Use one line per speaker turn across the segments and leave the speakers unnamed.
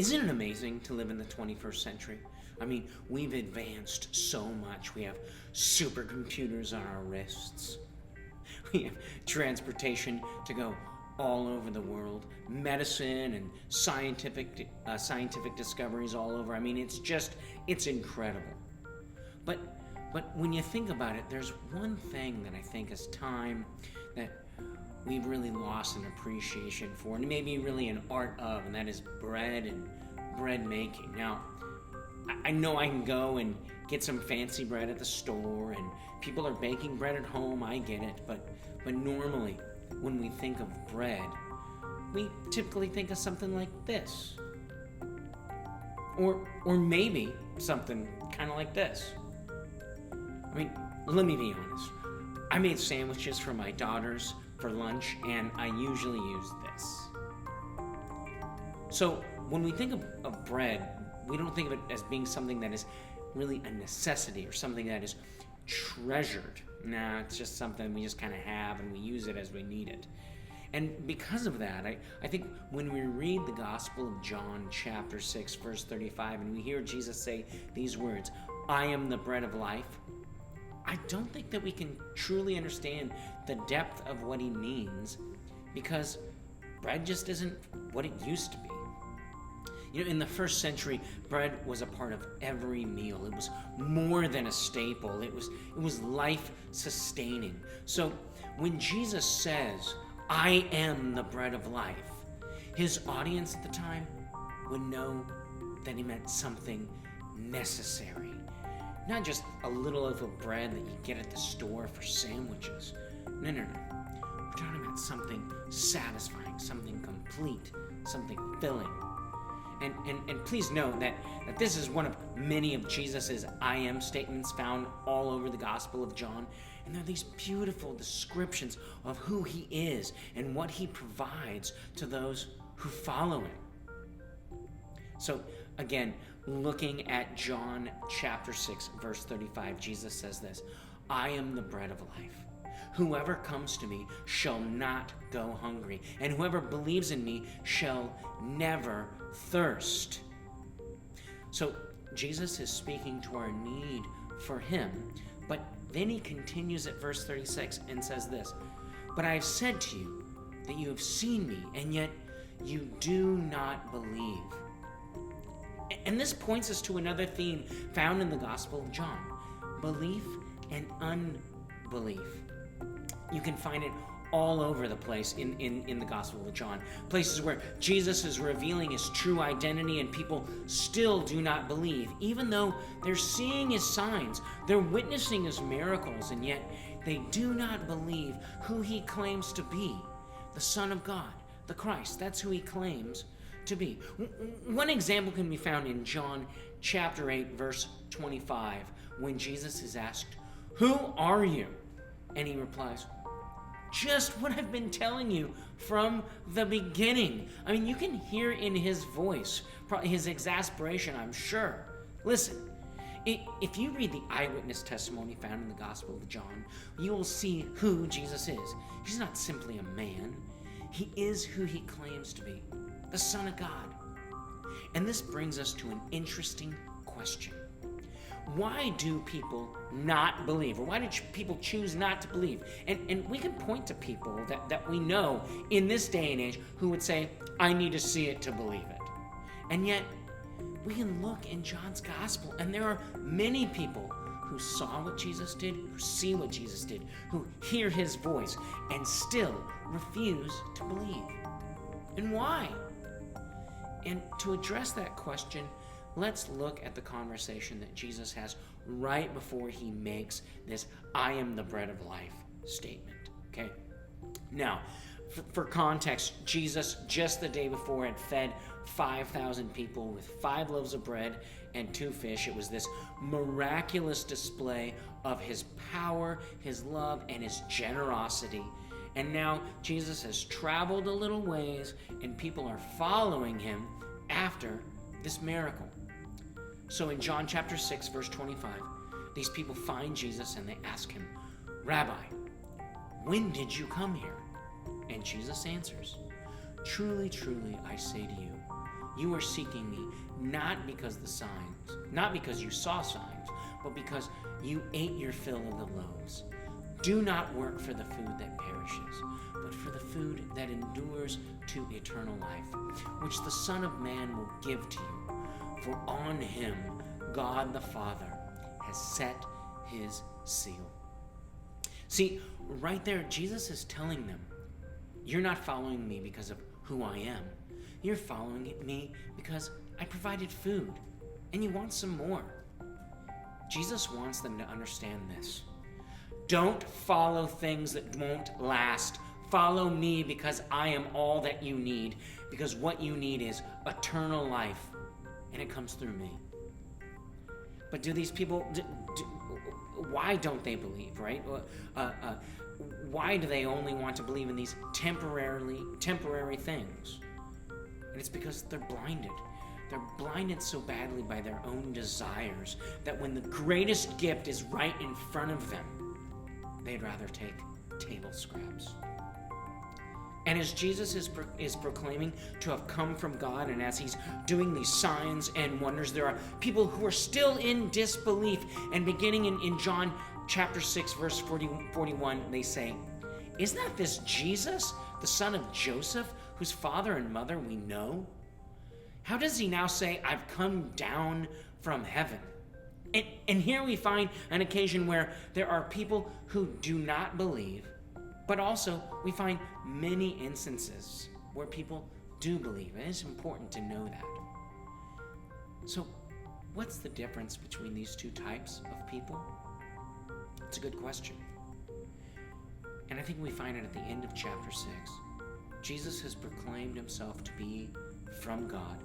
Isn't it amazing to live in the 21st century? I mean, we've advanced so much. We have supercomputers on our wrists. We have transportation to go all over the world, medicine and scientific discoveries all over. I mean, it's incredible. But when you think about it, there's one thing that I think is time that we've really lost an appreciation for, and maybe really an art of, and that is bread and bread making. Now, I know I can go and get some fancy bread at the store, and people are baking bread at home, I get it, but normally, when we think of bread, we typically think of something like this. Or maybe something kind of like this. I mean, let me be honest. I made sandwiches for my daughters for lunch, and I usually use this. So when we think of bread, we don't think of it as being something that is really a necessity or something that is treasured. Nah, it's just something we just kind of have and we use it as we need it. And because of that, I think when we read the Gospel of John chapter 6 verse 35 and we hear Jesus say these words, "I am the bread of life," I don't think that we can truly understand the depth of what he means, because bread just isn't what it used to be. You know, in the first century, bread was a part of every meal. It was more than a staple. It was life-sustaining. So when Jesus says, "I am the bread of life," his audience at the time would know that he meant something necessary. Not just a little loaf of bread that you get at the store for sandwiches. No. We're talking about something satisfying, something complete, something filling. And please note that this is one of many of Jesus' I am statements found all over the Gospel of John. And there are these beautiful descriptions of who he is and what he provides to those who follow him. So again, looking at John chapter 6, verse 35, Jesus says this, "I am the bread of life. Whoever comes to me shall not go hungry, and whoever believes in me shall never thirst." So Jesus is speaking to our need for him, but then he continues at verse 36 and says this, "But I have said to you that you have seen me, and yet you do not believe." And this points us to another theme found in the Gospel of John, belief and unbelief. You can find it all over the place in the Gospel of John. Places where Jesus is revealing his true identity and people still do not believe, even though they're seeing his signs, they're witnessing his miracles, and yet they do not believe who he claims to be, the Son of God, the Christ. That's who he claims to be. One example can be found in John chapter 8, verse 25, when Jesus is asked, "Who are you?" And he replies, "Just what I've been telling you from the beginning." I mean, you can hear in his voice, his exasperation, I'm sure. Listen, if you read the eyewitness testimony found in the Gospel of John, you will see who Jesus is. He's not simply a man. He is who he claims to be, the Son of God. And this brings us to an interesting question. Why do people not believe? Or why do people choose not to believe? And we can point to people that we know in this day and age who would say, "I need to see it to believe it." And yet, we can look in John's gospel, and there are many people who saw what Jesus did, who see what Jesus did, who hear his voice, and still refuse to believe. And why? And to address that question, let's look at the conversation that Jesus has right before he makes this "I am the bread of life" statement, okay? Now, for context, Jesus just the day before had fed 5,000 people with 5 loaves of bread and 2 fish. It was this miraculous display of his power, his love, and his generosity. And now Jesus has traveled a little ways, and people are following him after this miracle. So in John chapter 6, verse 25, these people find Jesus and they ask him, "Rabbi, when did you come here?" And Jesus answers, "Truly, truly, I say to you, you are seeking me not because you saw signs, but because you ate your fill of the loaves. Do not work for the food that perishes, but for the food that endures to eternal life, which the Son of Man will give to you. For on him God the Father has set his seal. See, right there, Jesus is telling them, you're not following me because of who I am. You're following me because I provided food, and you want some more. Jesus wants them to understand this. Don't follow things that won't last. Follow me because I am all that you need, because what you need is eternal life, and it comes through me. But do these people, why don't they believe, right? Why do they only want to believe in these temporary things? And it's because they're blinded. They're blinded so badly by their own desires that when the greatest gift is right in front of them, they'd rather take table scraps. And as Jesus is proclaiming to have come from God, and as he's doing these signs and wonders, there are people who are still in disbelief. And beginning in John chapter 6, verse 41, they say, "Is not this Jesus, the son of Joseph, whose father and mother we know? How does he now say, 'I've come down from heaven'?" And here we find an occasion where there are people who do not believe, but also we find many instances where people do believe. And it's important to know that. So what's the difference between these two types of people? It's a good question. And I think we find it at the end of chapter 6. Jesus has proclaimed himself to be from God,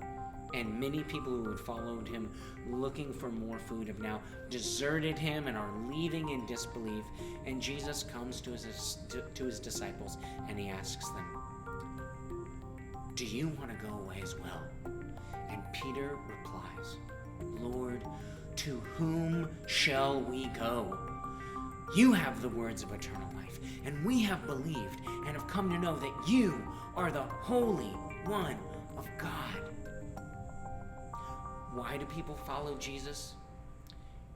and many people who had followed him looking for more food have now deserted him and are leaving in disbelief. And Jesus comes to his disciples and he asks them, "Do you want to go away as well?" And Peter replies, "Lord, to whom shall we go? You have the words of eternal life, and we have believed and have come to know that you are the Holy One of God." Why do people follow Jesus?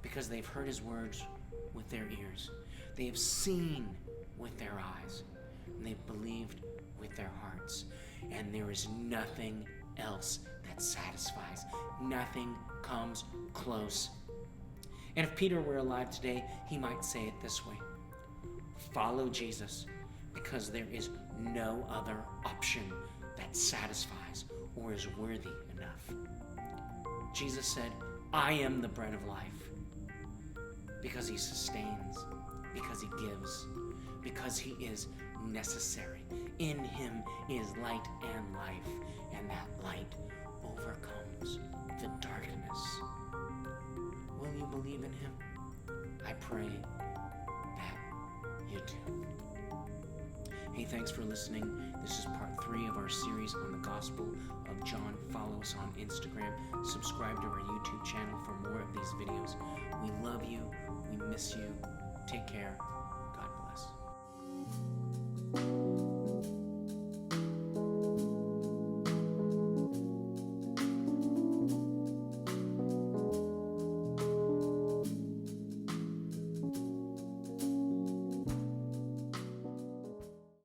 Because they've heard his words with their ears. They have seen with their eyes. And they've believed with their hearts. And there is nothing else that satisfies. Nothing comes close. And if Peter were alive today, he might say it this way: follow Jesus, because there is no other option that satisfies or is worthy enough. Jesus said, "I am the bread of life," because he sustains, because he gives, because he is necessary. In him is light and life, and that light overcomes the darkness. Will you believe in him? I pray that you do. Hey, thanks for listening. This is part 3 of our series on the Gospel of John. Follow us on Instagram. Subscribe to our YouTube channel for more of these videos. We love you. We miss you. Take care.